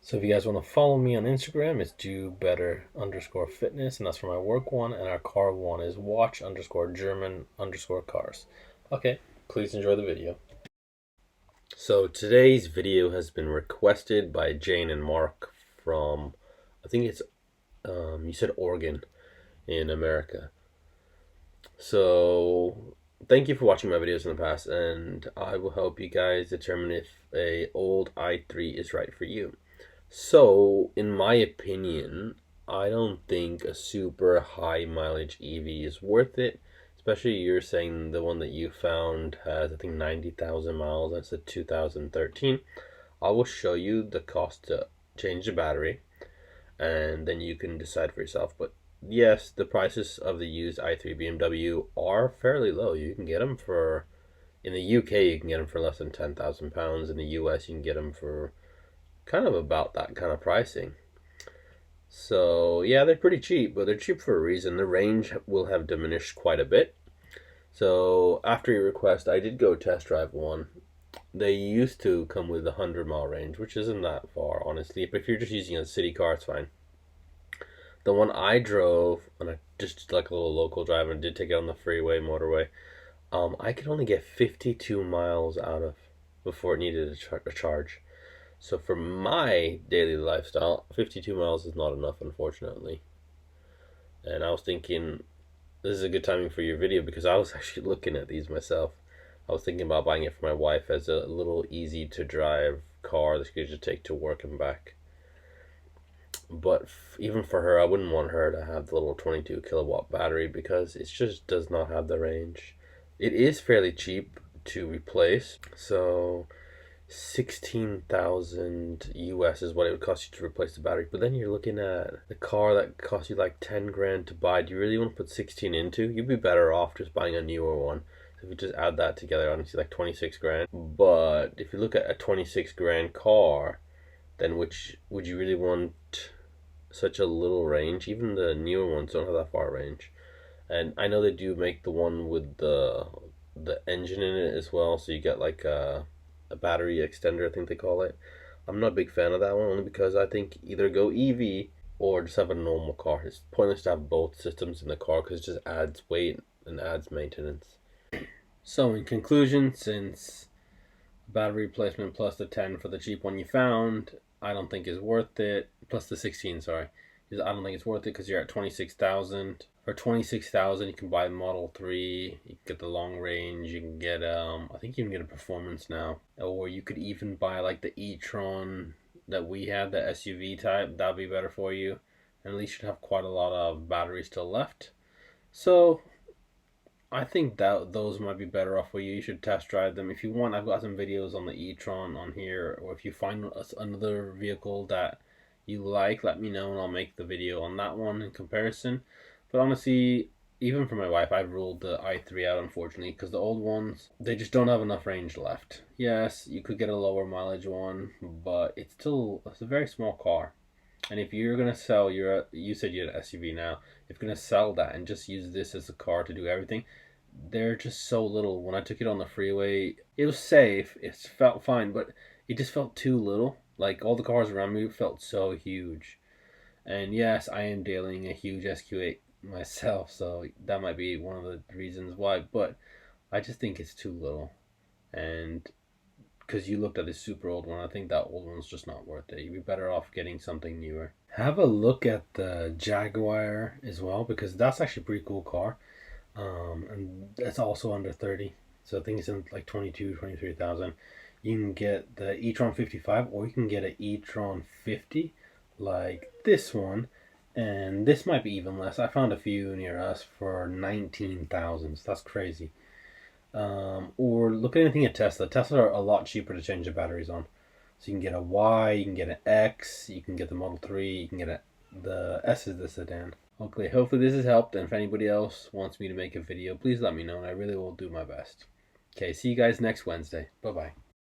So if you guys want to follow me on Instagram, it's dobetter_fitness, and that's for my work one, and our car one is watch_German_cars. Okay, please enjoy the video. So today's video has been requested by Jane and Mark from, I think it's, you said Oregon in America. So thank you for watching my videos in the past, and I will help you guys determine if a old i3 is right for you. So, in my opinion, I don't think a super high mileage EV is worth it. Especially you're saying the one that you found has, I think, 90,000 miles. That's a 2013. I will show you the cost to change the battery, and then you can decide for yourself. But yes, the prices of the used i3 BMW are fairly low. You can get them for, in the UK, you can get them for less than £10,000. In the US, you can get them for kind of about that kind of pricing. So yeah, they're pretty cheap, but they're cheap for a reason. The range will have diminished quite a bit. So after your request, I did go test drive one. They used to come with a 100-mile range, which isn't that far, honestly. But if you're just using a city car, it's fine. The one I drove, and I just like a little local drive, and did take it on the freeway, motorway, I could only get 52 miles out of before it needed a charge. So for my daily lifestyle, 52 miles is not enough, unfortunately. And I was thinking, this is a good timing for your video because I was actually looking at these myself. I was thinking about buying it for my wife as a little easy to drive car that she could just take to work and back. But even for her, I wouldn't want her to have the little 22 kilowatt battery because it just does not have the range. It is fairly cheap to replace, so 16,000 US is what it would cost you to replace the battery. But then you're looking at the car that costs you like 10 grand to buy. Do you really want to put 16 into? You'd be better off just buying a newer one. So if you just add that together, honestly, like 26 grand. But if you look at a 26 grand car, then which would you really want such a little range? Even the newer ones don't have that far range. And I know they do make the one with the engine in it as well, so you get like a battery extender, I think they call it. I'm not a big fan of that one, only because I think either go EV or just have a normal car. It's pointless to have both systems in the car because it just adds weight and adds maintenance. So in conclusion, since battery replacement plus the 10 for the cheap one you found, I don't think is worth it. Plus the 16, sorry. I don't think it's worth it because you're at 26,000. For 26,000, you can buy the Model 3. You can get the long range. You can get I think you can get a performance now, or you could even buy like the e-tron that we had, the SUV type. That'd be better for you, and at least you'd have quite a lot of battery still left. So I think that those might be better off for you. You should test drive them if you want. I've got some videos on the e-tron on here, or if you find another vehicle that you like, let me know and I'll make the video on that one in comparison. But honestly, even for my wife, I've ruled the i3 out, unfortunately, because the old ones, they just don't have enough range left. Yes, you could get a lower mileage one, but it's a very small car. And if you're gonna sell you said you had an SUV now, if you're gonna sell that and just use this as a car to do everything, they're just so little. When I took it on the freeway, it was safe, it felt fine, but it just felt too little. Like all the cars around me felt so huge. And yes, I am dealing a huge SQ8 myself, so that might be one of the reasons why, but I just think it's too little. And because you looked at this super old one, I think that old one's just not worth it. You'd be better off getting something newer. Have a look at the Jaguar as well, because that's actually a pretty cool car. And it's also under 30. So I think it's in like 23,000. You can get the e-tron 55, or you can get an e-tron 50 like this one, and this might be even less. I found a few near us for 19,000. So that's crazy. Or look at anything at Tesla. Tesla are a lot cheaper to change the batteries on. So you can get a Y, you can get an X, you can get the Model 3, you can get the S is the sedan. Okay, hopefully this has helped, and if anybody else wants me to make a video, please let me know, and I really will do my best. Okay, see you guys next Wednesday. Bye-bye.